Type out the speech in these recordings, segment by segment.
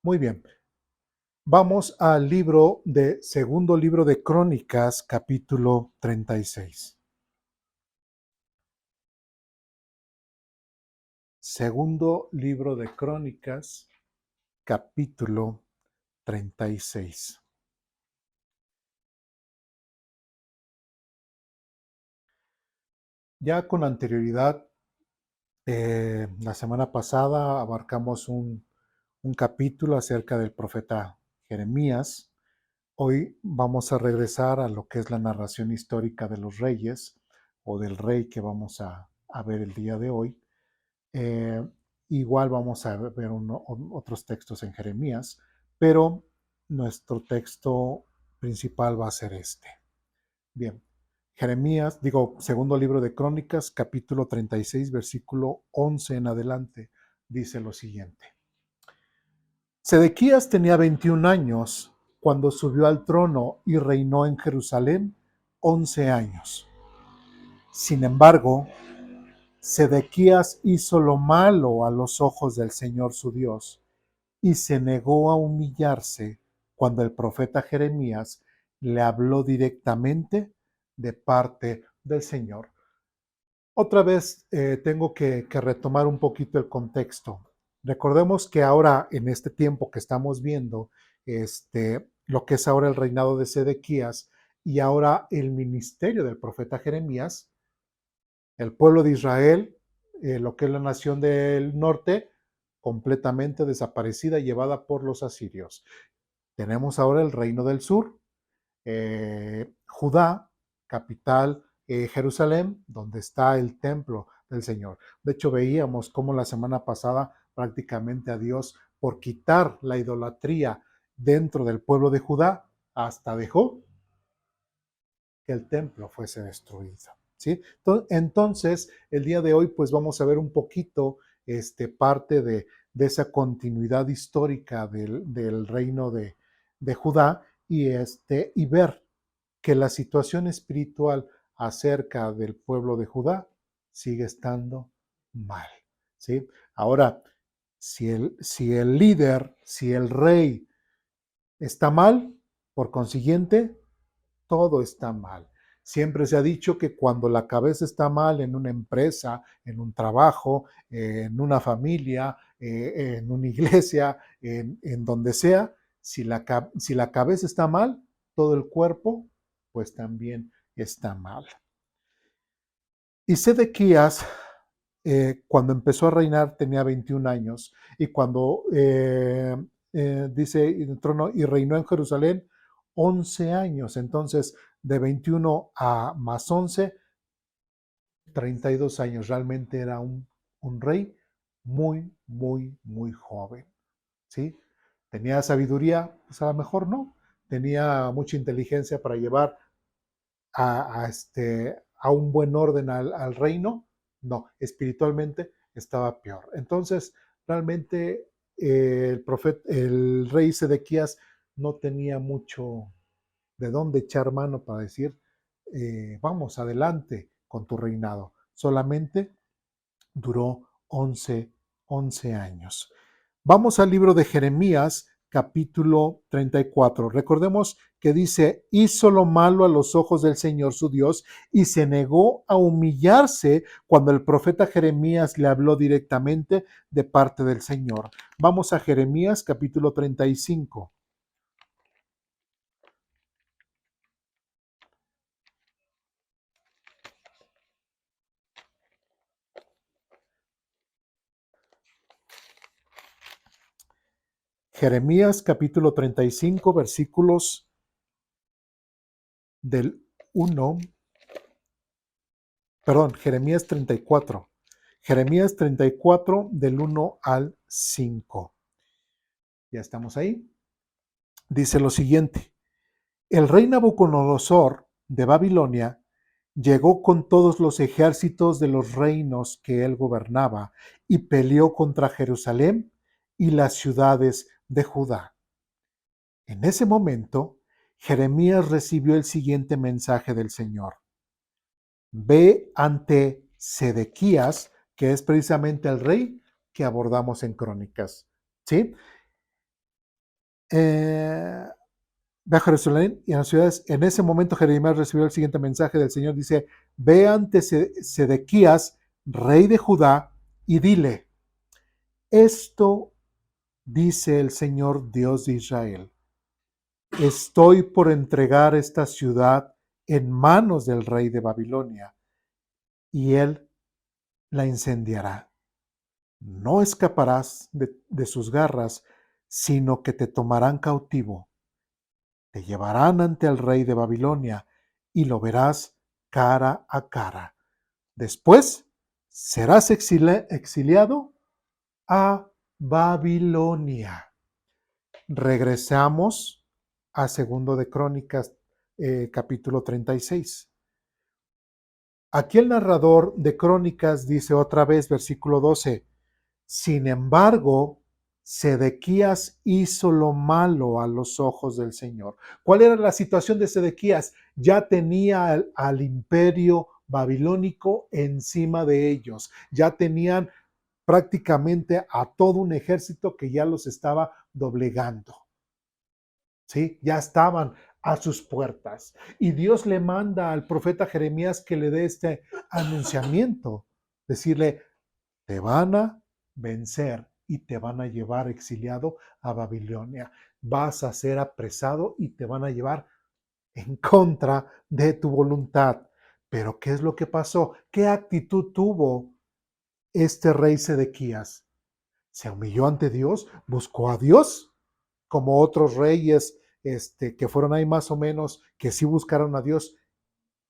Muy bien. Vamos al segundo libro de Crónicas, capítulo 36. Segundo libro de Crónicas, capítulo 36. Ya con anterioridad, la semana pasada abarcamos un capítulo acerca del profeta Jeremías. Hoy vamos a regresar a lo que es la narración histórica de los reyes o del rey que vamos a ver el día de hoy. Eh, Igual vamos a ver otros textos en Jeremías, pero nuestro texto principal va a ser este. Bien, Jeremías, segundo libro de Crónicas, capítulo 36, versículo 11 en adelante, dice lo siguiente. Sedequías tenía 21 años cuando subió al trono y reinó en Jerusalén 11 años. Sin embargo, Sedequías hizo lo malo a los ojos del Señor su Dios y se negó a humillarse cuando el profeta Jeremías le habló directamente de parte del Señor. Otra vez tengo que retomar un poquito el contexto. Recordemos que ahora, en este tiempo que estamos viendo, lo que es ahora el reinado de Sedequías y ahora el ministerio del profeta Jeremías, el pueblo de Israel, lo que es la nación del norte, completamente desaparecida, llevada por los asirios. Tenemos ahora el reino del sur, Judá, capital, Jerusalén, donde está el templo del Señor. De hecho, veíamos cómo la semana pasada prácticamente a Dios, por quitar la idolatría dentro del pueblo de Judá, hasta dejó que el templo fuese destruido. ¿Sí? Entonces, el día de hoy, pues vamos a ver un poquito parte de esa continuidad histórica del reino de Judá y ver que la situación espiritual acerca del pueblo de Judá sigue estando mal. ¿Sí? Ahora, si el líder, si el rey está mal, por consiguiente, todo está mal. Siempre se ha dicho que cuando la cabeza está mal en una empresa, en un trabajo, en una familia, en una iglesia, en donde sea, si la cabeza está mal, todo el cuerpo pues también está mal. Y Sedequías, cuando empezó a reinar, tenía 21 años, y cuando dice el trono y reinó en Jerusalén 11 años. Entonces, de 21 a más 11, 32 años. Realmente era un rey muy, muy, muy joven. ¿Sí? ¿Tenía sabiduría? Pues a lo mejor no. Tenía mucha inteligencia para llevar a un buen orden al reino. No, espiritualmente estaba peor. Entonces, realmente el rey Sedequías no tenía mucho de dónde echar mano para decir, vamos adelante con tu reinado. Solamente duró 11 años. Vamos al libro de Jeremías, capítulo 34. Recordemos que dice, hizo lo malo a los ojos del Señor su Dios y se negó a humillarse cuando el profeta Jeremías le habló directamente de parte del Señor. Vamos a Jeremías, capítulo 35. Jeremías capítulo 35, versículos del 1, perdón, Jeremías 34. Jeremías 34 del 1 al 5. Ya estamos ahí. Dice lo siguiente: el rey Nabucodonosor de Babilonia llegó con todos los ejércitos de los reinos que él gobernaba y peleó contra Jerusalén y las ciudades de Judá. En ese momento, Jeremías recibió el siguiente mensaje del Señor: ve ante Sedequías, que es precisamente el rey que abordamos en Crónicas. ¿Sí? Eh, Ve a Jerusalén y a las ciudades. En ese momento Jeremías recibió el siguiente mensaje del Señor. Dice, ve ante Sedequías, rey de Judá, y dile, esto dice el Señor Dios de Israel. Estoy por entregar esta ciudad en manos del rey de Babilonia, y él la incendiará. No escaparás de sus garras, sino que te tomarán cautivo. Te llevarán ante el rey de Babilonia y lo verás cara a cara. Después serás exiliado a Babilonia. Regresamos a Segundo de Crónicas, capítulo 36. Aquí el narrador de Crónicas dice otra vez, versículo 12, sin embargo, Sedequías hizo lo malo a los ojos del Señor. ¿Cuál era la situación de Sedequías? Ya tenía al imperio babilónico encima de ellos. Ya tenían prácticamente a todo un ejército que ya los estaba doblegando. ¿Sí? Ya estaban a sus puertas. Y Dios le manda al profeta Jeremías que le dé este anunciamiento. Decirle, te van a vencer y te van a llevar exiliado a Babilonia. Vas a ser apresado y te van a llevar en contra de tu voluntad. Pero ¿qué es lo que pasó? ¿Qué actitud tuvo este rey Sedequías? Se humilló ante Dios, buscó a Dios, como otros reyes que fueron ahí más o menos, que sí buscaron a Dios.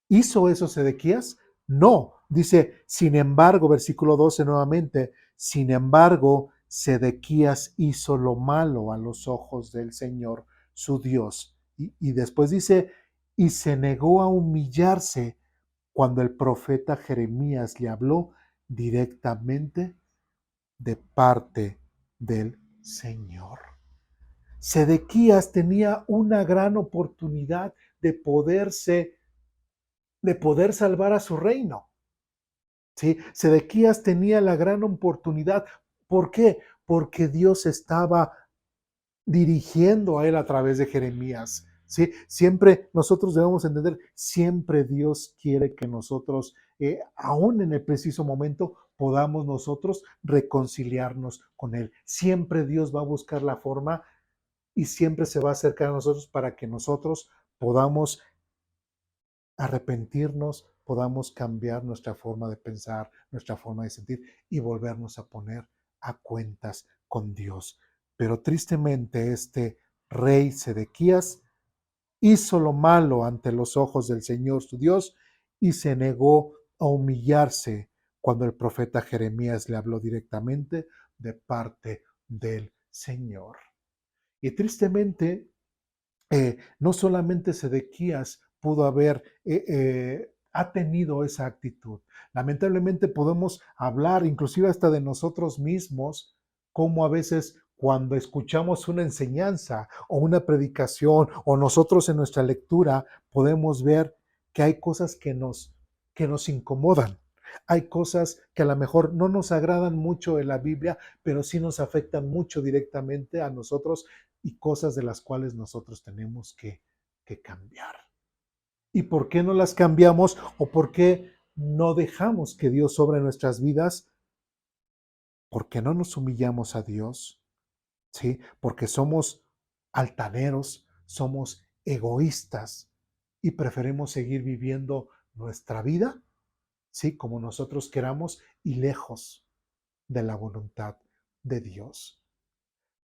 ¿Hizo eso Sedequías? No, dice, sin embargo, versículo 12 nuevamente, sin embargo, Sedequías hizo lo malo a los ojos del Señor, su Dios. Y después dice, y se negó a humillarse cuando el profeta Jeremías le habló directamente de parte del Señor. Sedequías tenía una gran oportunidad de poder salvar a su reino. ¿Sí? Sedequías tenía la gran oportunidad. ¿Por qué? Porque Dios estaba dirigiendo a él a través de Jeremías. ¿Sí? Siempre nosotros debemos entender, siempre Dios quiere que nosotros, aún en el preciso momento, podamos nosotros reconciliarnos con Él. Siempre Dios va a buscar la forma y siempre se va a acercar a nosotros para que nosotros podamos arrepentirnos, podamos cambiar nuestra forma de pensar, nuestra forma de sentir y volvernos a poner a cuentas con Dios. Pero tristemente este rey Sedequías hizo lo malo ante los ojos del Señor su Dios y se negó a humillarse cuando el profeta Jeremías le habló directamente de parte del Señor. Y tristemente no solamente Sedequías pudo haber, ha tenido esa actitud. Lamentablemente podemos hablar inclusive hasta de nosotros mismos, como a veces cuando escuchamos una enseñanza o una predicación o nosotros en nuestra lectura podemos ver que hay cosas que nos incomodan. Hay cosas que a lo mejor no nos agradan mucho en la Biblia, pero sí nos afectan mucho directamente a nosotros y cosas de las cuales nosotros tenemos que cambiar. ¿Y por qué no las cambiamos o por qué no dejamos que Dios obre en nuestras vidas? Porque no nos humillamos a Dios, ¿sí? Porque somos altaneros, somos egoístas y preferimos seguir viviendo nuestra vida, ¿sí? Como nosotros queramos y lejos de la voluntad de Dios.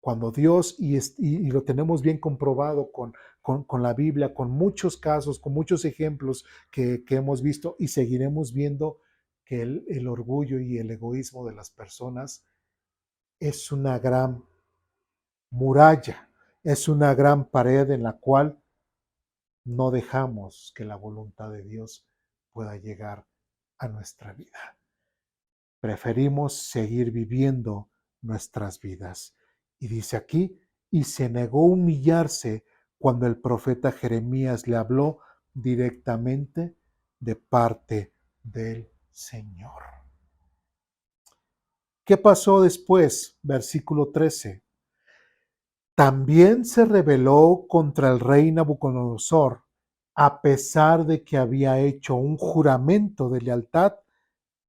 Cuando Dios, y lo tenemos bien comprobado con la Biblia, con muchos casos, con muchos ejemplos que hemos visto y seguiremos viendo que el orgullo y el egoísmo de las personas es una gran muralla, es una gran pared en la cual no dejamos que la voluntad de Dios pueda llegar a nuestra vida. Preferimos seguir viviendo nuestras vidas. Y dice aquí, y se negó a humillarse cuando el profeta Jeremías le habló directamente de parte del Señor. ¿Qué pasó después? Versículo 13. También se rebeló contra el rey Nabucodonosor, a pesar de que había hecho un juramento de lealtad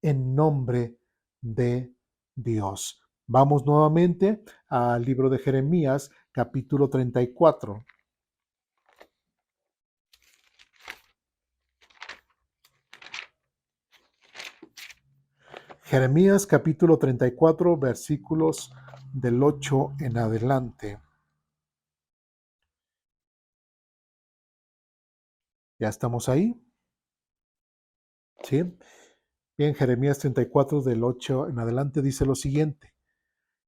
en nombre de Dios. Vamos nuevamente al libro de Jeremías, capítulo 34. Jeremías, capítulo 34, versículos del 8 en adelante. ¿Ya estamos ahí? ¿Sí? Bien, Jeremías 34, del 8 en adelante, dice lo siguiente.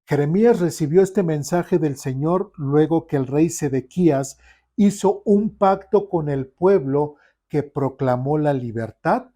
Jeremías recibió este mensaje del Señor luego que el rey Sedequías hizo un pacto con el pueblo que proclamó la libertad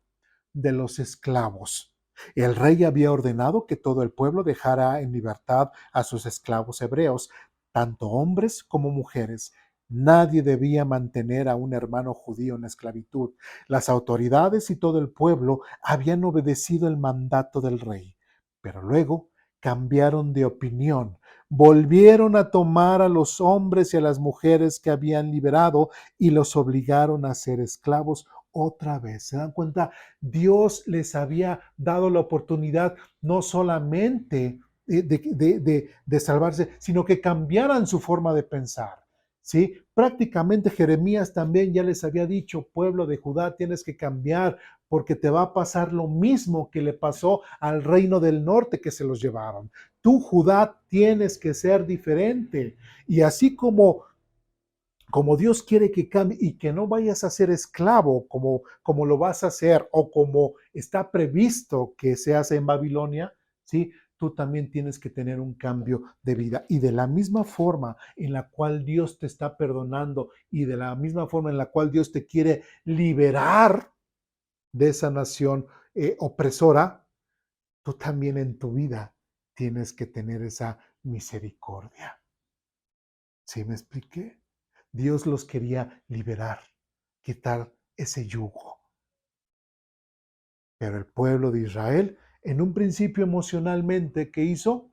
de los esclavos. El rey había ordenado que todo el pueblo dejara en libertad a sus esclavos hebreos, tanto hombres como mujeres. Nadie debía mantener a un hermano judío en esclavitud. Las autoridades y todo el pueblo habían obedecido el mandato del rey, pero luego cambiaron de opinión. Volvieron a tomar a los hombres y a las mujeres que habían liberado y los obligaron a ser esclavos otra vez. ¿Se dan cuenta? Dios les había dado la oportunidad no solamente de salvarse, sino que cambiaran su forma de pensar. ¿Sí? Prácticamente Jeremías también ya les había dicho, pueblo de Judá, tienes que cambiar porque te va a pasar lo mismo que le pasó al reino del norte que se los llevaron. Tú, Judá, tienes que ser diferente. Y así como Dios quiere que cambie y que no vayas a ser esclavo como lo vas a hacer o como está previsto que se hace en Babilonia, ¿sí? Tú también tienes que tener un cambio de vida. Y de la misma forma en la cual Dios te está perdonando y de la misma forma en la cual Dios te quiere liberar de esa nación opresora, tú también en tu vida tienes que tener esa misericordia. ¿Sí me expliqué? Dios los quería liberar, quitar ese yugo. Pero el pueblo de Israel, en un principio emocionalmente, ¿qué hizo?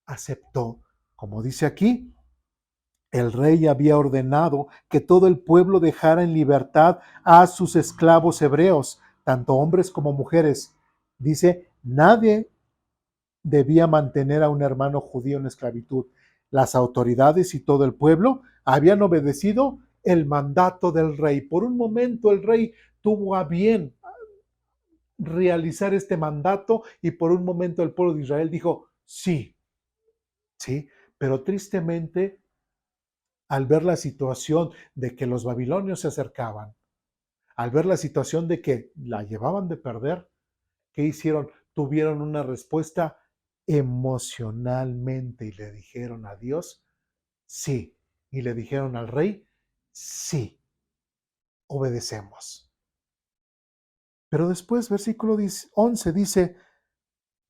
Aceptó. Como dice aquí, el rey había ordenado que todo el pueblo dejara en libertad a sus esclavos hebreos, tanto hombres como mujeres. Dice, nadie debía mantener a un hermano judío en esclavitud. Las autoridades y todo el pueblo habían obedecido el mandato del rey. Por un momento el rey tuvo a bien realizar este mandato y por un momento el pueblo de Israel dijo, sí, sí, pero tristemente al ver la situación de que los babilonios se acercaban, al ver la situación de que la llevaban de perder, ¿qué hicieron? Tuvieron una respuesta emocionalmente y le dijeron a Dios, sí. Y le dijeron al rey, sí, obedecemos. Pero después, versículo 11 dice,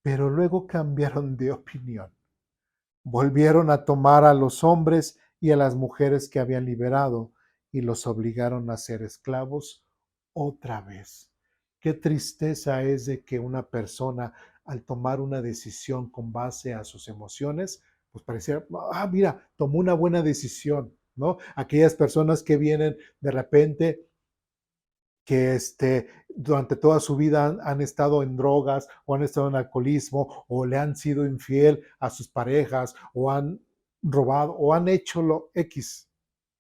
pero luego cambiaron de opinión. Volvieron a tomar a los hombres y a las mujeres que habían liberado y los obligaron a ser esclavos otra vez. Qué tristeza es de que una persona al tomar una decisión con base a sus emociones, pues pareciera, mira, tomó una buena decisión, ¿no? Aquellas personas que vienen de repente que durante toda su vida han estado en drogas o han estado en alcoholismo o le han sido infiel a sus parejas o han robado o han hecho lo X,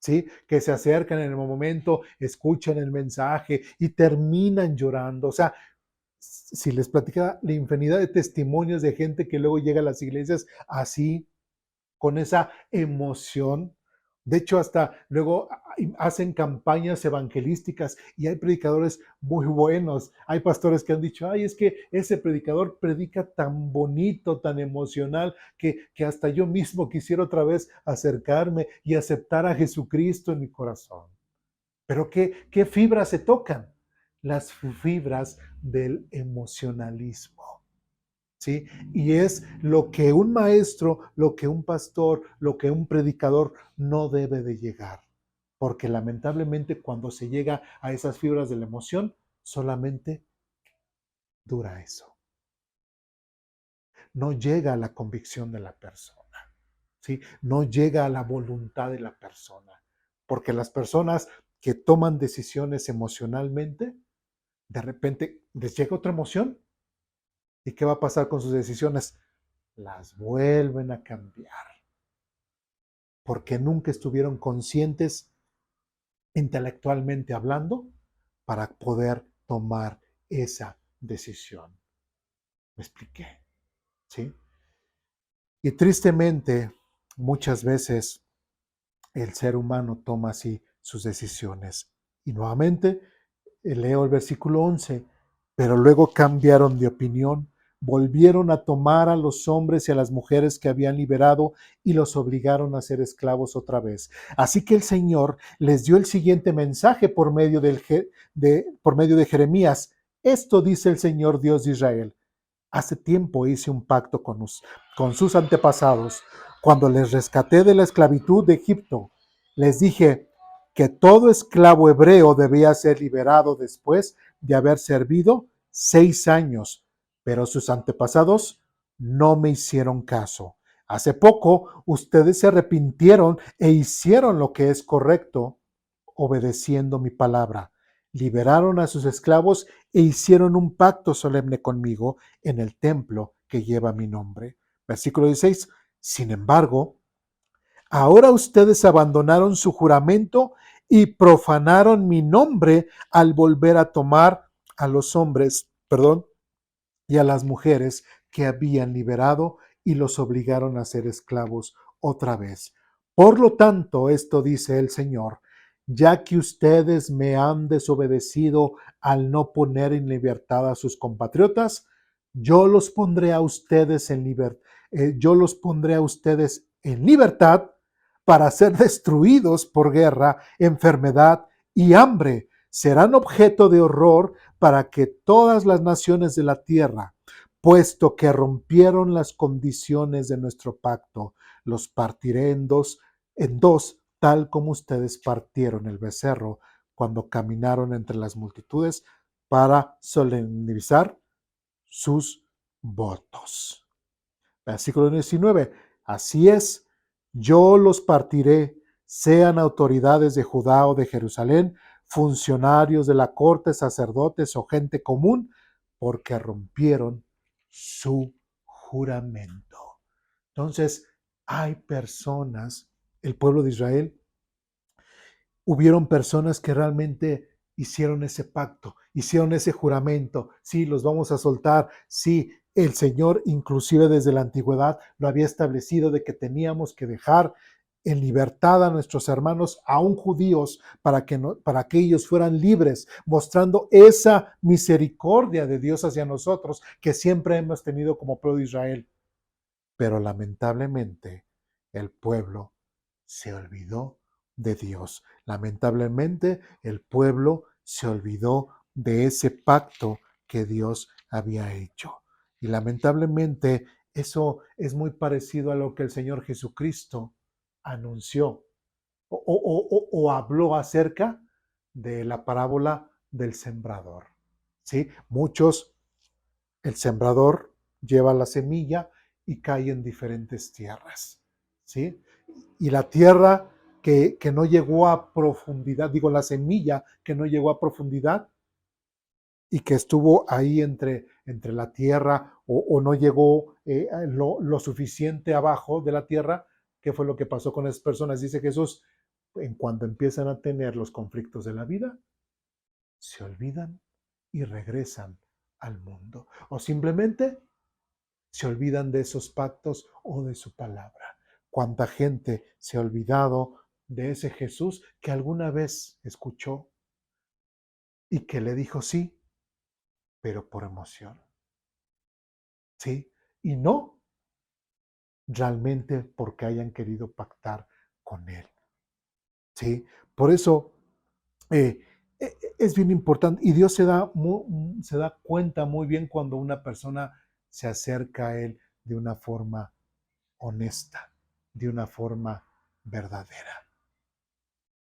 ¿sí? Que se acercan en el momento, escuchan el mensaje y terminan llorando. O sea, si les platica la infinidad de testimonios de gente que luego llega a las iglesias así, con esa emoción. De hecho, hasta luego hacen campañas evangelísticas y hay predicadores muy buenos. Hay pastores que han dicho, ay, es que ese predicador predica tan bonito, tan emocional, que hasta yo mismo quisiera otra vez acercarme y aceptar a Jesucristo en mi corazón. Pero ¿qué fibras se tocan? Las fibras del emocionalismo. ¿Sí? Y es lo que un maestro, lo que un pastor, lo que un predicador no debe de llegar. Porque lamentablemente cuando se llega a esas fibras de la emoción, solamente dura eso. No llega a la convicción de la persona. ¿sí? No llega a la voluntad de la persona, porque las personas que toman decisiones emocionalmente, de repente les llega otra emoción y ¿qué va a pasar con sus decisiones? Las vuelven a cambiar, porque nunca estuvieron conscientes intelectualmente hablando para poder tomar esa decisión. ¿Me expliqué? ¿Sí? Y tristemente, muchas veces el ser humano toma así sus decisiones. Y nuevamente leo el versículo 11, pero luego cambiaron de opinión, volvieron a tomar a los hombres y a las mujeres que habían liberado y los obligaron a ser esclavos otra vez. Así que el Señor les dio el siguiente mensaje por medio de Jeremías. Esto dice el Señor Dios de Israel. Hace tiempo hice un pacto con sus antepasados cuando les rescaté de la esclavitud de Egipto. Les dije que todo esclavo hebreo debía ser liberado después de haber servido 6 años, pero sus antepasados no me hicieron caso. Hace poco ustedes se arrepintieron e hicieron lo que es correcto, obedeciendo mi palabra. Liberaron a sus esclavos e hicieron un pacto solemne conmigo en el templo que lleva mi nombre. Versículo 16. Sin embargo, ahora ustedes abandonaron su juramento y profanaron mi nombre al volver a tomar a los hombres, y a las mujeres que habían liberado y los obligaron a ser esclavos otra vez. Por lo tanto, esto dice el Señor, ya que ustedes me han desobedecido al no poner en libertad a sus compatriotas, yo los pondré a ustedes yo los pondré a ustedes en libertad para ser destruidos por guerra, enfermedad y hambre. Serán objeto de horror para que todas las naciones de la tierra, puesto que rompieron las condiciones de nuestro pacto, los partiré en dos, tal como ustedes partieron el becerro cuando caminaron entre las multitudes para solemnizar sus votos. Versículo 19. Así es, yo los partiré, sean autoridades de Judá o de Jerusalén, funcionarios de la corte, sacerdotes o gente común, porque rompieron su juramento. Entonces, hay personas, el pueblo de Israel, hubieron personas que realmente hicieron ese pacto, hicieron ese juramento. Sí, los vamos a soltar. Sí, el Señor, inclusive desde la antigüedad, lo había establecido de que teníamos que dejar en libertad a nuestros hermanos, aún judíos, para que ellos fueran libres, mostrando esa misericordia de Dios hacia nosotros que siempre hemos tenido como pueblo de Israel. Pero lamentablemente el pueblo se olvidó de Dios. Lamentablemente el pueblo se olvidó de ese pacto que Dios había hecho. Y lamentablemente eso es muy parecido a lo que el Señor Jesucristo anunció o habló acerca de la parábola del sembrador. ¿Sí? Muchos, el sembrador lleva la semilla y cae en diferentes tierras. ¿Sí? Y la tierra que no llegó a profundidad, digo, la semilla que no llegó a profundidad y que estuvo ahí entre la tierra o no llegó lo suficiente abajo de la tierra, ¿qué fue lo que pasó con esas personas? Dice Jesús, en cuanto empiezan a tener los conflictos de la vida, se olvidan y regresan al mundo. O simplemente se olvidan de esos pactos o de su palabra. ¿Cuánta gente se ha olvidado de ese Jesús que alguna vez escuchó y que le dijo sí, pero por emoción? Sí, y no realmente porque hayan querido pactar con él. Sí, por eso es bien importante y Dios se da cuenta muy bien cuando una persona se acerca a él de una forma honesta, de una forma verdadera.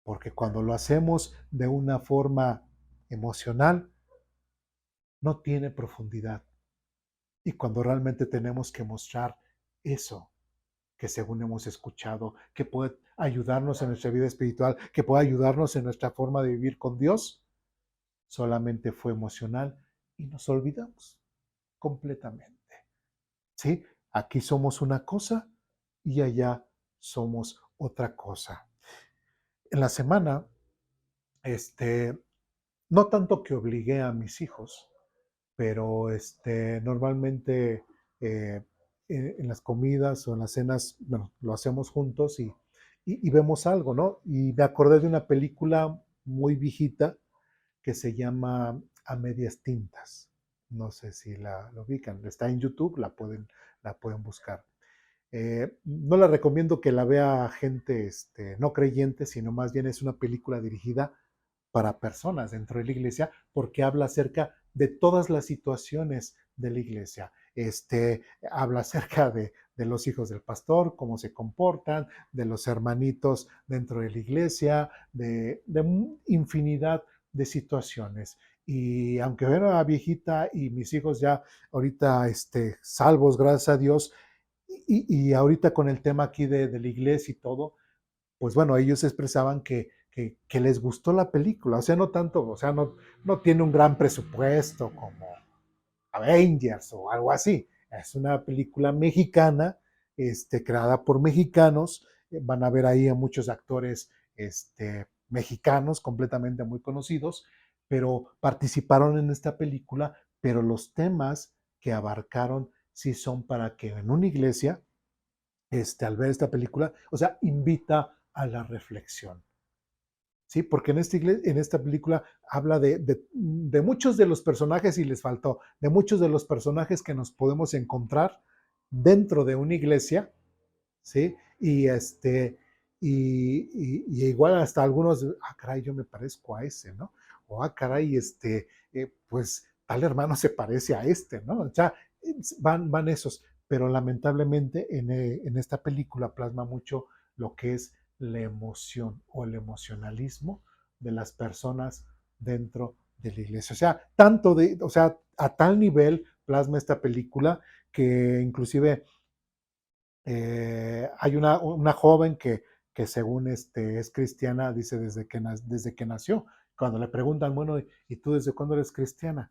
Porque cuando lo hacemos de una forma emocional, no tiene profundidad. Y cuando realmente tenemos que mostrar eso, que según hemos escuchado, que puede ayudarnos en nuestra vida espiritual, que puede ayudarnos en nuestra forma de vivir con Dios, solamente fue emocional y nos olvidamos completamente. ¿Sí? Aquí somos una cosa y allá somos otra cosa. En la semana, no tanto que obligué a mis hijos, pero normalmente eh, en las comidas o en las cenas, bueno, lo hacemos juntos y vemos algo, ¿no? Y me acordé de una película muy viejita que se llama A Medias Tintas. No sé si la ubican, está en YouTube, la pueden buscar. No la recomiendo que la vea gente no creyente, sino más bien es una película dirigida para personas dentro de la iglesia, porque habla acerca de todas las situaciones de la iglesia. Habla acerca de los hijos del pastor, cómo se comportan, de los hermanitos dentro de la iglesia, de infinidad de situaciones. Y aunque era viejita y mis hijos ya ahorita salvos, gracias a Dios, y ahorita con el tema aquí de la iglesia y todo, pues bueno, ellos expresaban que les gustó la película, o sea, no tanto, o sea, no tiene un gran presupuesto como Avengers o algo así, es una película mexicana, creada por mexicanos, van a ver ahí a muchos actores mexicanos completamente muy conocidos, pero participaron en esta película, pero los temas que abarcaron sí son para que en una iglesia, al ver esta película, o sea, invita a la reflexión. ¿Sí? Porque en esta película habla de muchos de los personajes, y les faltó, de muchos de los personajes que nos podemos encontrar dentro de una iglesia, ¿sí? Y igual hasta algunos, caray, yo me parezco a ese, ¿no? O, caray, pues tal hermano se parece a ¿no? O sea, van esos, pero lamentablemente en esta película plasma mucho lo que es la emoción o el emocionalismo de las personas dentro de la iglesia. O sea, a tal nivel plasma esta película que inclusive hay una joven que según es cristiana, dice desde que nació. Cuando le preguntan, bueno, ¿y tú desde cuándo eres cristiana?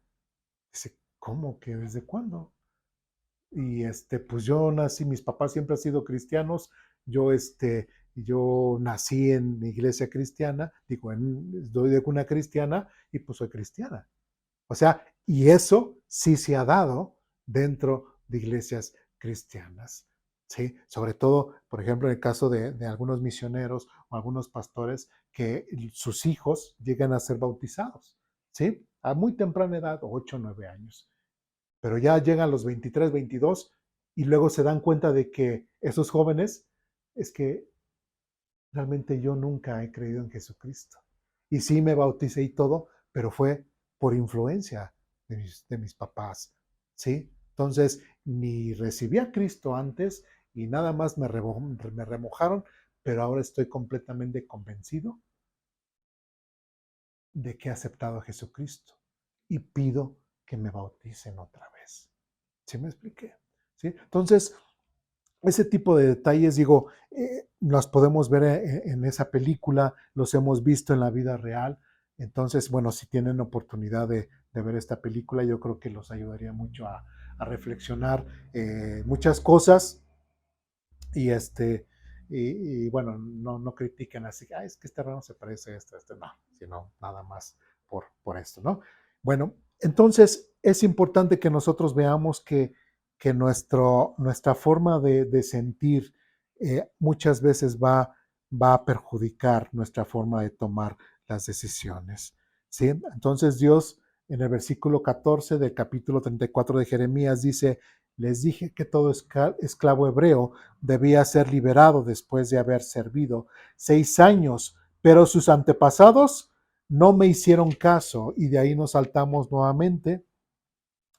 Dice, ¿cómo que desde cuándo? Y pues yo nací, mis papás siempre han sido cristianos, yo nací en iglesia cristiana, digo, doy de cuna cristiana y pues soy cristiana. O sea, y eso sí se ha dado dentro de iglesias cristianas, ¿sí? Sobre todo, por ejemplo, en el caso de algunos misioneros o algunos pastores que sus hijos llegan a ser bautizados, ¿sí? A muy temprana edad, 8 o 9 años. Pero ya llegan los 23, 22 y luego se dan cuenta de que esos jóvenes, es que realmente yo nunca he creído en Jesucristo. Y sí me bauticé y todo, pero fue por influencia de mis papás, ¿sí? Entonces, ni recibí a Cristo antes y nada más me remojaron, pero ahora estoy completamente convencido de que he aceptado a Jesucristo y pido que me bauticen otra vez. ¿Sí me expliqué? ¿Sí? Entonces, ese tipo de detalles, digo, los podemos ver en esa película, los hemos visto en la vida real. Entonces, bueno, si tienen oportunidad de ver esta película, yo creo que los ayudaría mucho a reflexionar muchas cosas y bueno, no critiquen así, es que este hermano se parece a no, sino nada más por esto, ¿no? Bueno, entonces es importante que nosotros veamos que nuestra forma de sentir muchas veces va a perjudicar nuestra forma de tomar las decisiones, ¿sí? Entonces Dios en el versículo 14 del capítulo 34 de Jeremías dice, les dije que todo esclavo hebreo debía ser liberado después de haber servido 6 años, pero sus antepasados no me hicieron caso y de ahí nos saltamos nuevamente.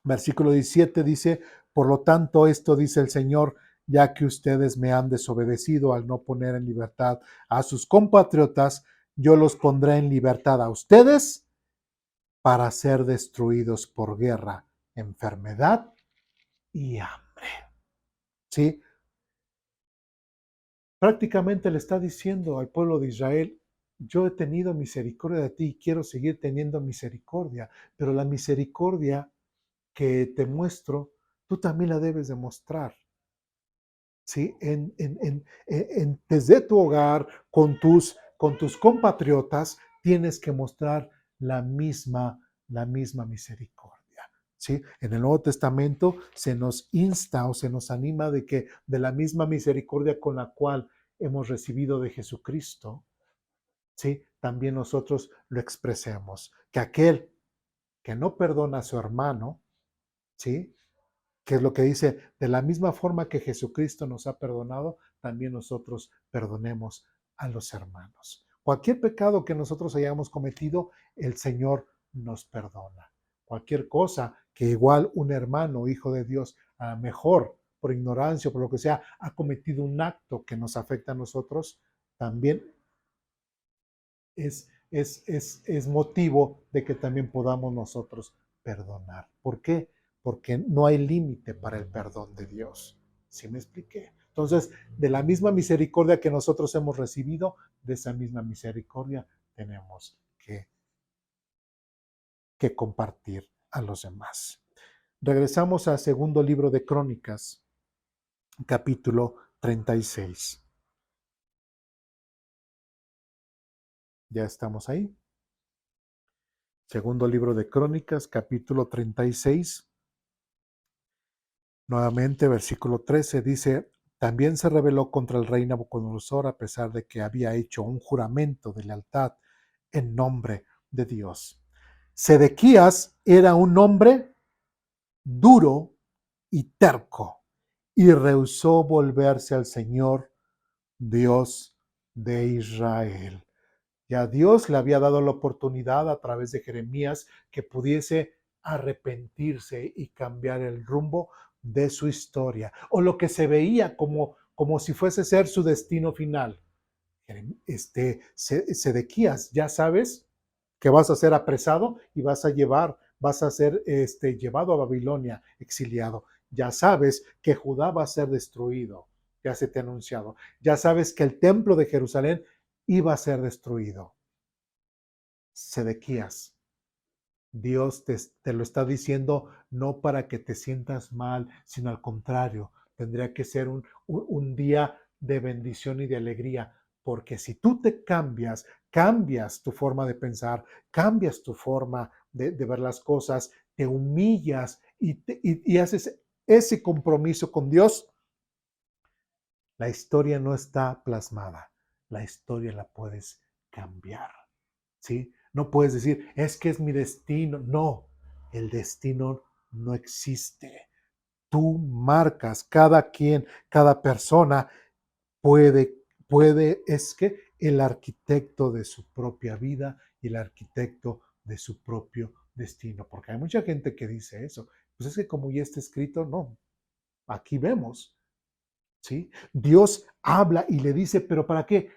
Versículo 17 dice, por lo tanto esto dice el Señor, ya que ustedes me han desobedecido al no poner en libertad a sus compatriotas, yo los pondré en libertad a ustedes para ser destruidos por guerra, enfermedad y hambre. ¿Sí? Prácticamente le está diciendo al pueblo de Israel, yo he tenido misericordia de ti y quiero seguir teniendo misericordia, pero la misericordia que te muestro, tú también la debes demostrar. ¿Sí? Desde tu hogar, con tus compatriotas, tienes que mostrar la misma misericordia. ¿Sí? En el Nuevo Testamento se nos insta o se nos anima de que de la misma misericordia con la cual hemos recibido de Jesucristo, ¿sí? También nosotros lo expresemos. Que aquel que no perdona a su hermano, ¿sí? Que es lo que dice, de la misma forma que Jesucristo nos ha perdonado, también nosotros perdonemos a los hermanos. Cualquier pecado que nosotros hayamos cometido, el Señor nos perdona. Cualquier cosa que igual un hermano, hijo de Dios, a lo mejor por ignorancia o por lo que sea, ha cometido un acto que nos afecta a nosotros, también es motivo de que también podamos nosotros perdonar. ¿Por qué? Porque no hay límite para el perdón de Dios. ¿Sí me expliqué? Entonces, de la misma misericordia que nosotros hemos recibido, de esa misma misericordia tenemos que compartir a los demás. Regresamos al segundo libro de Crónicas, capítulo 36. Ya estamos ahí. Segundo libro de Crónicas, capítulo 36. Nuevamente, versículo 13 dice, también se rebeló contra el rey Nabucodonosor a pesar de que había hecho un juramento de lealtad en nombre de Dios. Sedequías era un hombre duro y terco y rehusó volverse al Señor, Dios de Israel. Ya Dios le había dado la oportunidad a través de Jeremías que pudiese arrepentirse y cambiar el rumbo de su historia, o lo que se veía como si fuese ser su destino final. Sedequías, ya sabes que vas a ser apresado y vas a ser llevado a Babilonia, exiliado. Ya sabes que Judá va a ser destruido, ya se te ha anunciado. Ya sabes que el templo de Jerusalén iba a ser destruido. Sedequías, Dios te lo está diciendo no para que te sientas mal, sino al contrario, tendría que ser un día de bendición y de alegría, porque si tú te cambias, cambias tu forma de pensar, cambias tu forma de ver las cosas, te humillas y haces ese compromiso con Dios, la historia no está plasmada, la historia la puedes cambiar. ¿Sí? No puedes decir, es que es mi destino. No, el destino no existe. Tú marcas, cada quien, cada persona es que el arquitecto de su propia vida y el arquitecto de su propio destino. Porque hay mucha gente que dice eso. Pues es que como ya está escrito, no. Aquí vemos, ¿sí? Dios habla y le dice, pero ¿para qué?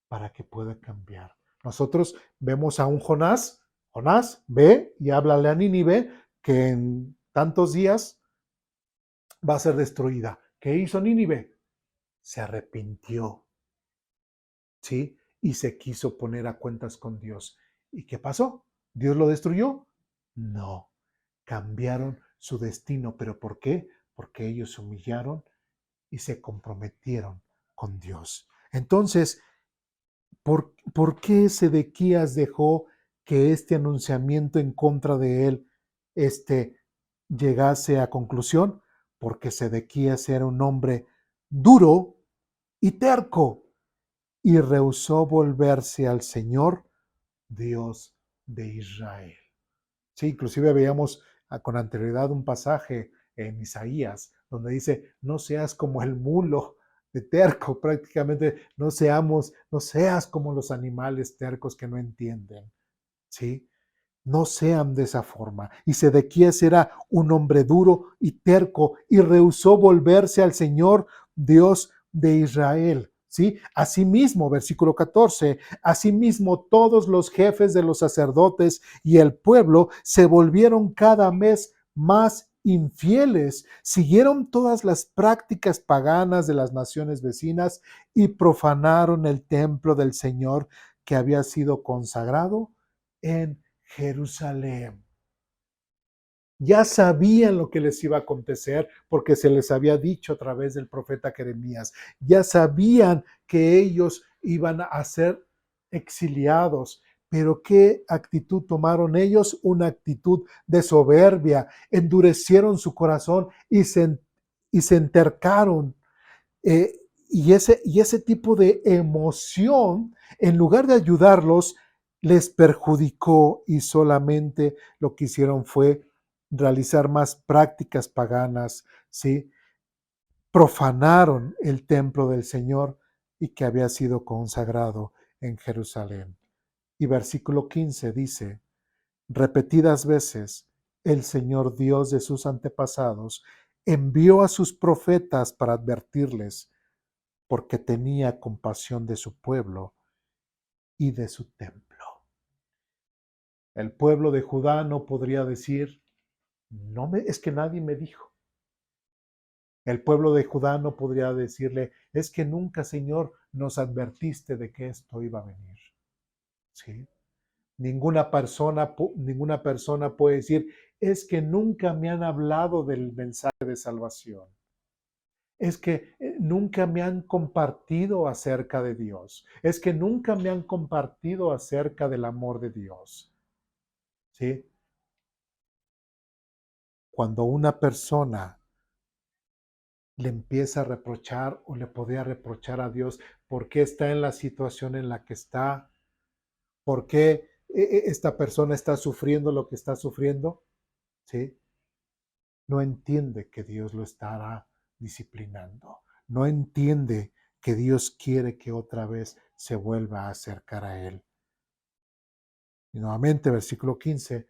Para que pueda cambiar. Nosotros vemos a un Jonás ve y háblale a Nínive que en tantos días va a ser destruida. ¿Qué hizo Nínive? Se arrepintió, ¿sí? Y se quiso poner a cuentas con Dios. ¿Y qué pasó? ¿Dios lo destruyó? No, cambiaron su destino. ¿Pero por qué? Porque ellos se humillaron y se comprometieron con Dios. Entonces, ¿por qué Sedequías dejó que este anunciamiento en contra de él llegase a conclusión? Porque Sedequías era un hombre duro y terco y rehusó volverse al Señor, Dios de Israel. Sí, inclusive veíamos con anterioridad un pasaje en Isaías donde dice, no seas como el mulo de terco, prácticamente no seas como los animales tercos que no entienden, ¿sí? No sean de esa forma. Y Sedequías era un hombre duro y terco y rehusó volverse al Señor, Dios de Israel. ¿Sí? Asimismo, versículo 14, asimismo todos los jefes de los sacerdotes y el pueblo se volvieron cada mes más infieles, siguieron todas las prácticas paganas de las naciones vecinas y profanaron el templo del Señor que había sido consagrado en Jerusalén. Ya sabían lo que les iba a acontecer porque se les había dicho a través del profeta Jeremías. Ya sabían que ellos iban a ser exiliados. Pero ¿qué actitud tomaron ellos? Una actitud de soberbia. Endurecieron su corazón y se entercaron. Eh, y ese tipo de emoción, en lugar de ayudarlos, les perjudicó y solamente lo que hicieron fue realizar más prácticas paganas, ¿sí? Profanaron el templo del Señor y que había sido consagrado en Jerusalén. Y versículo 15 dice, repetidas veces el Señor Dios de sus antepasados envió a sus profetas para advertirles, porque tenía compasión de su pueblo y de su templo. El pueblo de Judá no podría decir, es que nadie me dijo. El pueblo de Judá no podría decirle, es que nunca, Señor, nos advertiste de que esto iba a venir. ¿Sí? Ninguna persona puede decir, es que nunca me han hablado del mensaje de salvación. Es que nunca me han compartido acerca de Dios. Es que nunca me han compartido acerca del amor de Dios. ¿Sí? Cuando una persona le empieza a reprochar o le podría reprochar a Dios por qué está en la situación en la que está, por qué esta persona está sufriendo lo que está sufriendo, ¿sí? No entiende que Dios lo estará disciplinando. No entiende que Dios quiere que otra vez se vuelva a acercar a Él. Y nuevamente, versículo 15,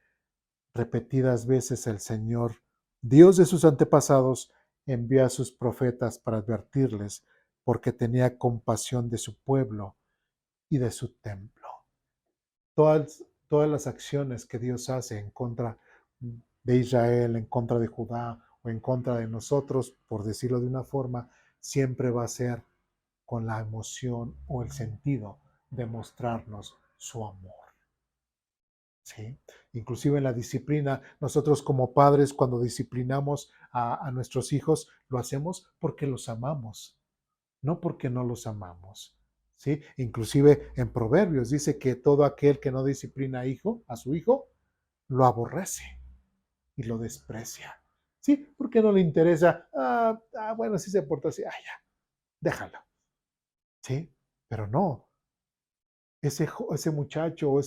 repetidas veces el Señor, Dios de sus antepasados, envió a sus profetas para advertirles, porque tenía compasión de su pueblo y de su templo. Todas las acciones que Dios hace en contra de Israel, en contra de Judá o en contra de nosotros, por decirlo de una forma, siempre va a ser con la emoción o el sentido de mostrarnos su amor. ¿Sí? Inclusive en la disciplina, nosotros como padres, cuando disciplinamos a nuestros hijos, lo hacemos porque los amamos, no porque no los amamos. ¿Sí? Inclusive en Proverbios dice que todo aquel que no disciplina a su hijo, lo aborrece y lo desprecia. ¿Sí? Porque no le interesa, bueno, si se porta así, ya, déjalo. ¿Sí? Pero no, ese muchacho o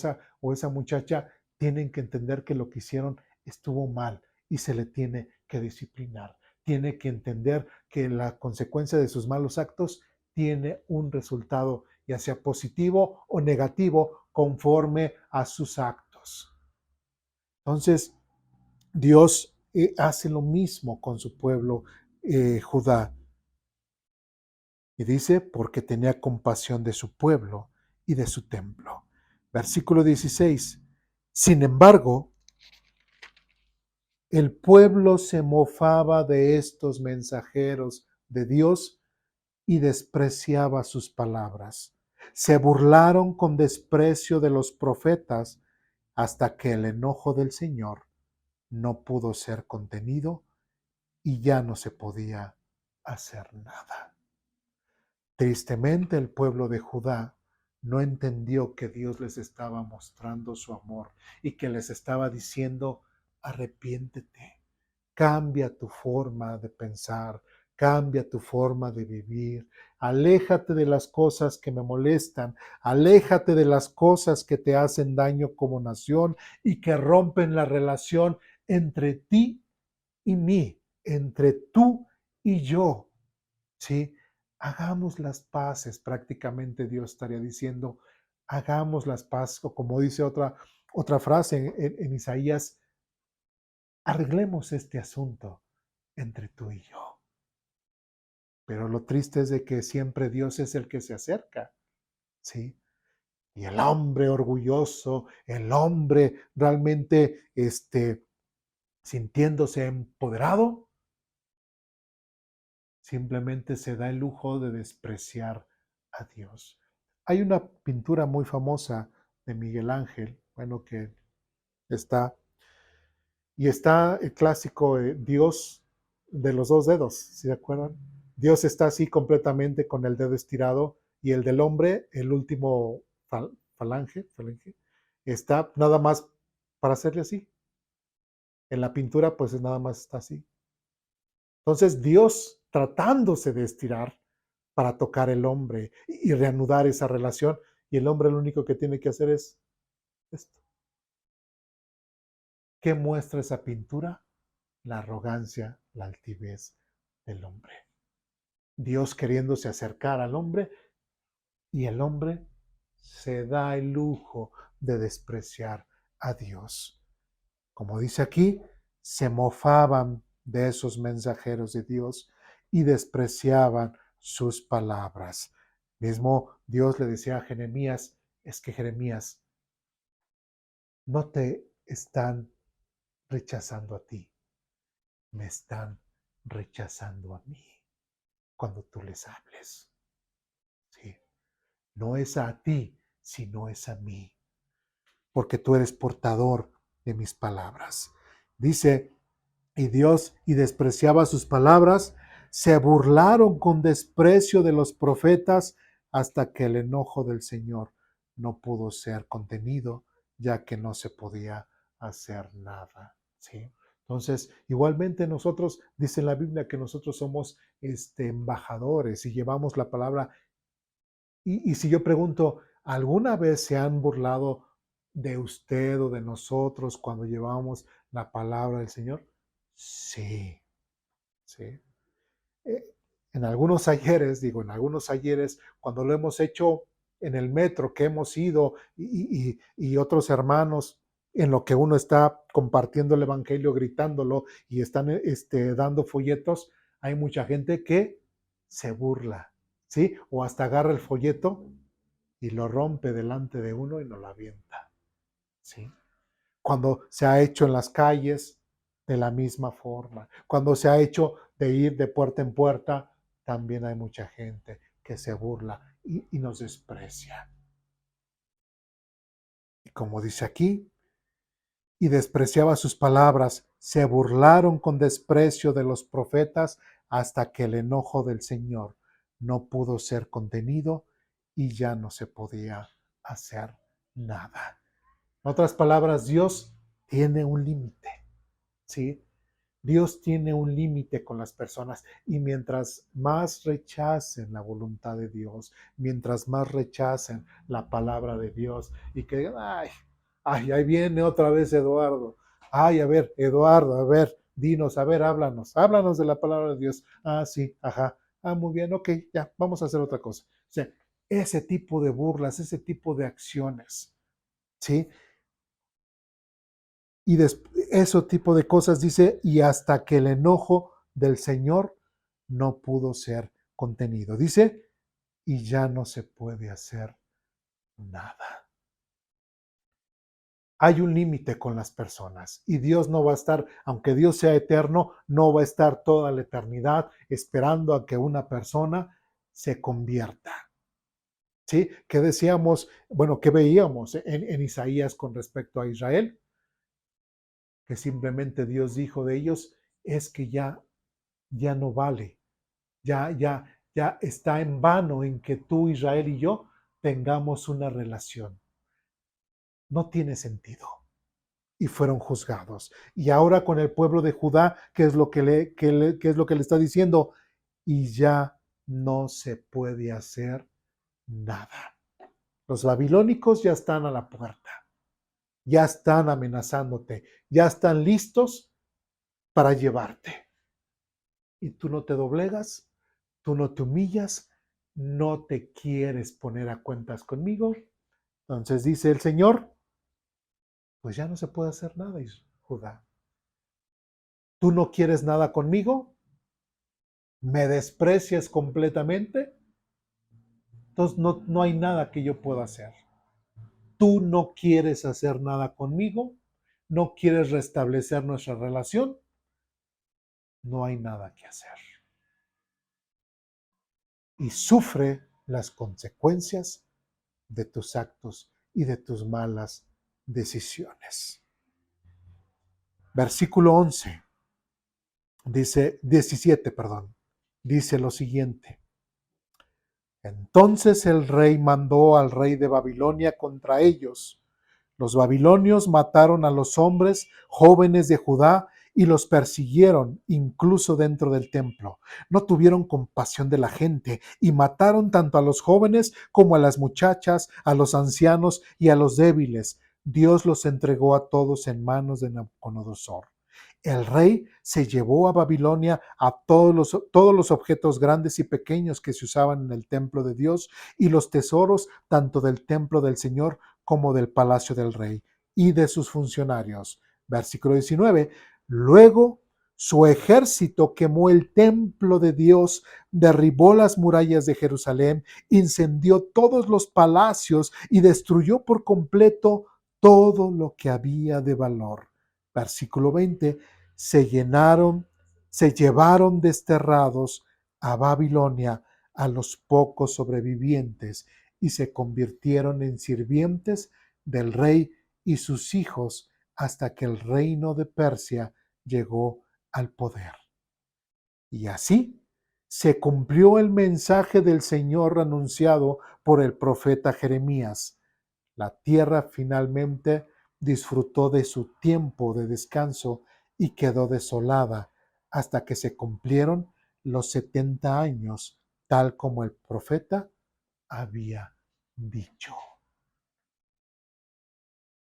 esa muchacha tienen que entender que lo que hicieron estuvo mal y se le tiene que disciplinar. Tiene que entender que la consecuencia de sus malos actos tiene un resultado, ya sea positivo o negativo, conforme a sus actos. Entonces, Dios hace lo mismo con su pueblo Judá. Y dice, porque tenía compasión de su pueblo y de su templo. Versículo 16. Sin embargo, el pueblo se mofaba de estos mensajeros de Dios y despreciaba sus palabras. Se burlaron con desprecio de los profetas hasta que el enojo del Señor no pudo ser contenido y ya no se podía hacer nada. Tristemente, el pueblo de Judá no entendió que Dios les estaba mostrando su amor y que les estaba diciendo, arrepiéntete, cambia tu forma de pensar, cambia tu forma de vivir, aléjate de las cosas que me molestan, aléjate de las cosas que te hacen daño como nación y que rompen la relación entre ti y mí, entre tú y yo, ¿sí? Hagamos las paces, prácticamente Dios estaría diciendo, hagamos las paces, o como dice otra frase en Isaías, arreglemos este asunto entre tú y yo. Pero lo triste es de que siempre Dios es el que se acerca, ¿sí? Y el hombre orgulloso, el hombre realmente sintiéndose empoderado, simplemente se da el lujo de despreciar a Dios. Hay una pintura muy famosa de Miguel Ángel, bueno, que está, y está el clásico Dios de los dos dedos, ¿sí se acuerdan? Dios está así completamente con el dedo estirado y el del hombre, el último falange, está nada más para hacerle así. En la pintura, pues nada más está así. Entonces Dios tratándose de estirar para tocar el hombre y reanudar esa relación, y el hombre lo único que tiene que hacer es esto. ¿Qué muestra esa pintura? La arrogancia, la altivez del hombre. Dios queriéndose acercar al hombre y el hombre se da el lujo de despreciar a Dios. Como dice aquí, se mofaban de esos mensajeros de Dios y despreciaban sus palabras. Mismo Dios le decía a Jeremías, es que Jeremías, no te están rechazando a ti, me están rechazando a mí cuando tú les hables. ¿Sí? No es a ti, sino es a mí, porque tú eres portador de mis palabras. Dice, y Dios, y despreciaba sus palabras, se burlaron con desprecio de los profetas hasta que el enojo del Señor no pudo ser contenido, ya que no se podía hacer nada. ¿Sí? Entonces, igualmente nosotros, dice la Biblia que nosotros somos embajadores y llevamos la palabra. Y si yo pregunto, ¿alguna vez se han burlado de usted o de nosotros cuando llevamos la palabra del Señor? Sí, sí. Eh, en algunos ayeres, en algunos ayeres, cuando lo hemos hecho en el metro, que hemos ido y otros hermanos, en lo que uno está compartiendo el evangelio, gritándolo y están dando folletos, hay mucha gente que se burla, ¿sí? O hasta agarra el folleto y lo rompe delante de uno y nos lo avienta, ¿sí? Cuando se ha hecho en las calles, de la misma forma. Cuando se ha hecho de ir de puerta en puerta, también hay mucha gente que se burla y nos desprecia. Y como dice aquí, y despreciaba sus palabras, se burlaron con desprecio de los profetas hasta que el enojo del Señor no pudo ser contenido y ya no se podía hacer nada. En otras palabras, Dios tiene un límite, ¿sí? Dios tiene un límite con las personas y mientras más rechacen la voluntad de Dios, mientras más rechacen la palabra de Dios y que digan, ahí viene otra vez Eduardo. Ay, a ver, Eduardo, a ver, dinos, a ver, háblanos de la palabra de Dios. Ah, sí, ajá. Ah, muy bien, ok, ya, vamos a hacer otra cosa. O sea, ese tipo de burlas, ese tipo de acciones, ¿sí? Y ese tipo de cosas dice, y hasta que el enojo del Señor no pudo ser contenido. Dice, y ya no se puede hacer nada. Hay un límite con las personas y Dios no va a estar, aunque Dios sea eterno, no va a estar toda la eternidad esperando a que una persona se convierta. ¿Sí? ¿Qué decíamos? Bueno, ¿qué veíamos en Isaías con respecto a Israel? Que simplemente Dios dijo de ellos, es que ya no vale, ya está en vano en que tú, Israel y yo tengamos una relación. No tiene sentido. Y fueron juzgados. Y ahora con el pueblo de Judá, ¿qué es lo que qué es lo que le está diciendo? Y ya no se puede hacer nada. Los babilónicos ya están a la puerta, ya están amenazándote, ya están listos para llevarte. Y tú no te doblegas, tú no te humillas, no te quieres poner a cuentas conmigo. Entonces dice el Señor, pues ya no se puede hacer nada, Judá. Tú no quieres nada conmigo, me desprecias completamente, entonces no hay nada que yo pueda hacer. Tú no quieres hacer nada conmigo, no quieres restablecer nuestra relación, no hay nada que hacer. Y sufre las consecuencias de tus actos y de tus malas decisiones. Versículo 11, dice, 17, perdón, dice lo siguiente. Entonces el rey mandó al rey de Babilonia contra ellos. Los babilonios mataron a los hombres jóvenes de Judá y los persiguieron incluso dentro del templo. No tuvieron compasión de la gente y mataron tanto a los jóvenes como a las muchachas, a los ancianos y a los débiles. Dios los entregó a todos en manos de Nabucodonosor. El rey se llevó a Babilonia a todos los objetos grandes y pequeños que se usaban en el templo de Dios y los tesoros tanto del templo del Señor como del palacio del rey y de sus funcionarios. Versículo 19. Luego su ejército quemó el templo de Dios, derribó las murallas de Jerusalén, incendió todos los palacios y destruyó por completo todo lo que había de valor. Versículo 20, se llevaron desterrados a Babilonia a los pocos sobrevivientes y se convirtieron en sirvientes del rey y sus hijos hasta que el reino de Persia llegó al poder. Y así se cumplió el mensaje del Señor anunciado por el profeta Jeremías. La tierra finalmente disfrutó de su tiempo de descanso y quedó desolada hasta que se cumplieron los 70 años, tal como el profeta había dicho.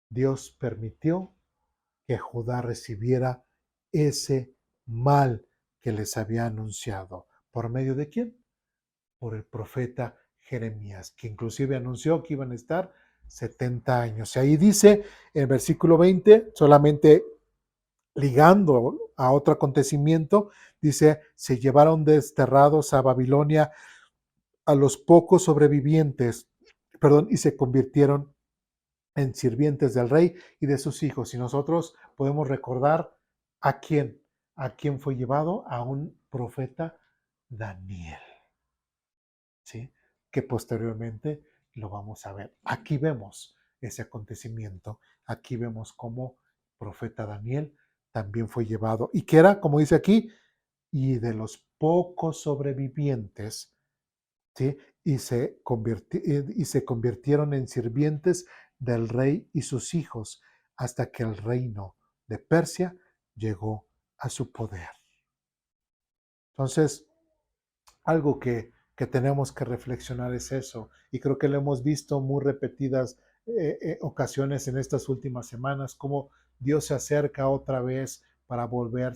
Dios permitió que Judá recibiera ese mal que les había anunciado. ¿Por medio de quién? Por el profeta Jeremías, que inclusive anunció que iban a estar 70 años. Y ahí dice en versículo 20, solamente ligando a otro acontecimiento, dice, se llevaron desterrados a Babilonia a los pocos sobrevivientes, y se convirtieron en sirvientes del rey y de sus hijos. Y nosotros podemos recordar a quién fue llevado, a un profeta, Daniel, ¿sí? Que posteriormente lo vamos a ver. Aquí vemos ese acontecimiento, aquí vemos cómo profeta Daniel también fue llevado y que era, como dice aquí, y de los pocos sobrevivientes, ¿sí? Y se convirtieron en sirvientes del rey y sus hijos hasta que el reino de Persia llegó a su poder. Entonces, algo que tenemos que reflexionar es eso, y creo que lo hemos visto muy repetidas ocasiones en estas últimas semanas, cómo Dios se acerca otra vez para volver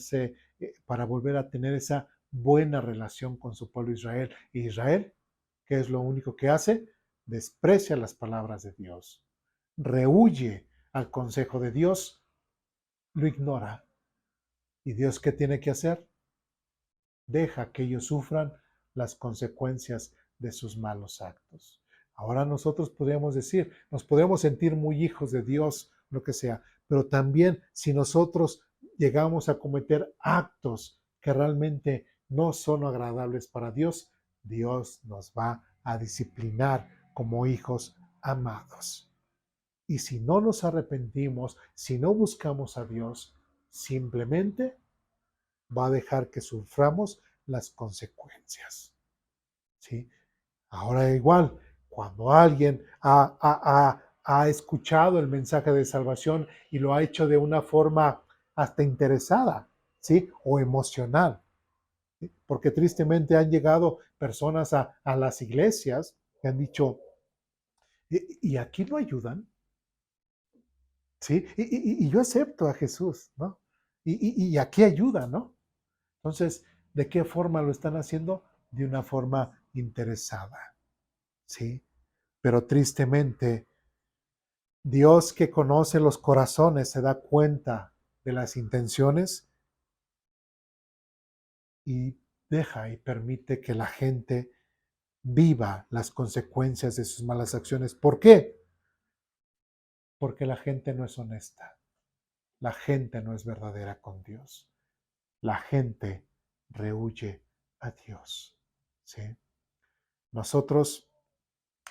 a tener esa buena relación con su pueblo Israel. Y Israel, ¿qué es lo único que hace? Desprecia las palabras de Dios, rehúye al consejo de Dios, lo ignora. ¿Y Dios qué tiene que hacer? Deja que ellos sufran las consecuencias de sus malos actos. Ahora nosotros podríamos decir, nos podemos sentir muy hijos de Dios, lo que sea, pero también si nosotros llegamos a cometer actos que realmente no son agradables para Dios, Dios nos va a disciplinar como hijos amados. Y si no nos arrepentimos, si no buscamos a Dios, simplemente va a dejar que suframos las consecuencias. ¿Sí? Ahora igual, cuando alguien ha escuchado el mensaje de salvación y lo ha hecho de una forma hasta interesada, ¿sí? O emocional, ¿sí? Porque tristemente han llegado personas a las iglesias que han dicho, ¿y aquí no ayudan? ¿Sí? Y yo acepto a Jesús, ¿no? Y aquí ayuda, ¿no? Entonces, ¿de qué forma lo están haciendo? De una forma interesada, ¿sí? Pero tristemente, Dios que conoce los corazones se da cuenta de las intenciones y deja y permite que la gente viva las consecuencias de sus malas acciones. ¿Por qué? Porque la gente no es honesta. La gente no es verdadera con Dios. La gente rehúye a Dios. ¿Sí? Nosotros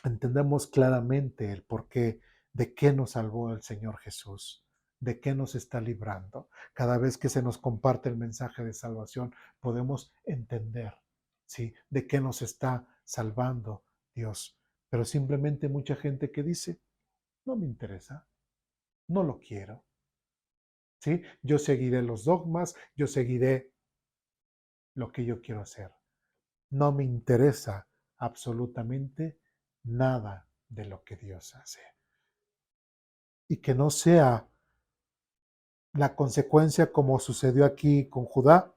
entendemos claramente el porqué de qué nos salvó el Señor Jesús, de qué nos está librando. Cada vez que se nos comparte el mensaje de salvación, podemos entender, ¿sí?, de qué nos está salvando Dios. Pero simplemente mucha gente que dice, no me interesa, no lo quiero, ¿sí? Yo seguiré los dogmas, yo seguiré lo que yo quiero hacer. No me interesa absolutamente nada de lo que Dios hace. Y que no sea la consecuencia como sucedió aquí con Judá,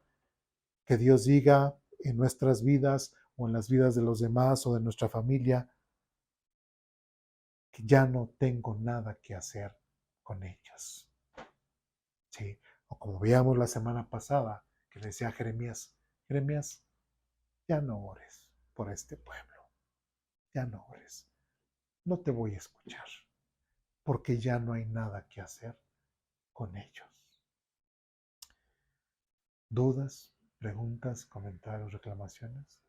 que Dios diga en nuestras vidas o en las vidas de los demás o de nuestra familia, que ya no tengo nada que hacer con ellos. ¿Sí? O como veíamos la semana pasada, que le decía a Jeremías, Jeremías, ya no ores por este pueblo, ya no ores, no te voy a escuchar, porque ya no hay nada que hacer con ellos. ¿Dudas, preguntas, comentarios, reclamaciones?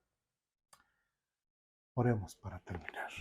Oremos para terminar.